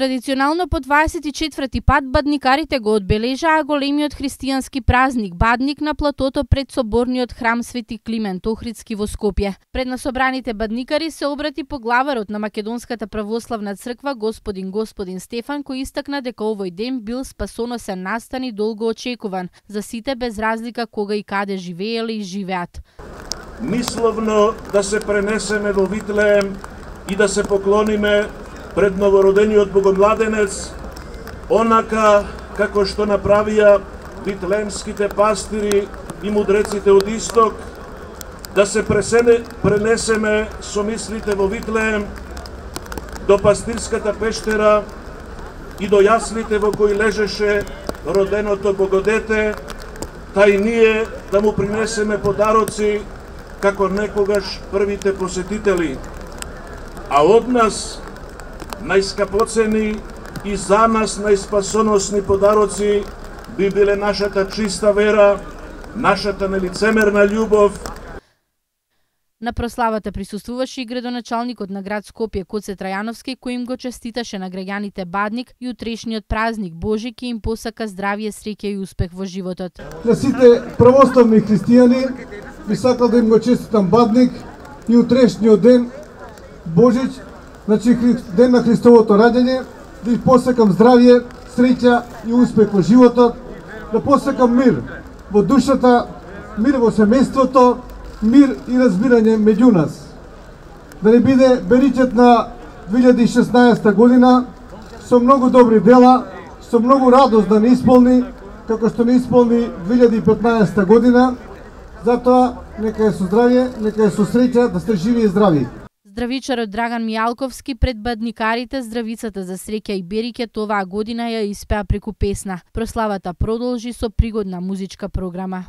Традиционално по 24 пат бадникарите го одбележаа големиот христијански празник Бадник на платото пред соборниот храм Свети Климент Охридски во Скопје. Пред насобраните бадникари се обрати поглаварот на Македонската православна црква Господин Стефан, кој истакна дека овој ден бил спасоносен настан и долго очекуван за сите без разлика кога и каде живееле и живеат. Мисловно да се пренесеме во Витлеем и да се поклониме пред новородениот богомладенец, онака како што направија витлеемските пастири и мудреците од Исток, да се пренесеме со мислите во Витлеем до пастирската пештера и до јаслите во кои лежеше роденото Богодете, та и ние да му принесеме подароци како некогаш првите посетители. А од нас најскапоцени и за нас најспасоносни подароци би биле нашата чиста вера, нашата нелицемерна љубов. На прославата присуствуваше и градоначалникот на град Скопје Коце Трајановски, кој им го честиташе на граѓаните Бадник и утрешниот празник Божи, ки им посака здравје, среќа и успех во животот. На сите православни христијани би сакал да им го честитам Бадник и утрешниот ден Божич, значи ден на Христовото раѓање, да им посакам здравје, среќа и успех во животот, да посакам мир во душата, мир во семејството, мир и разбирање меѓу нас. Да не биде беричет на 2016 година со многу добри дела, со многу радост да не исполни, како што не исполни 2015 година. Затоа, нека е со здравје, нека е со среќа, да сте живи и здрави. Здравичарот Драган Мијалковски пред бадникарите здравицата за среќа и берикет оваа година ја испеа преку песна. Прославата продолжи со пригодна музичка програма.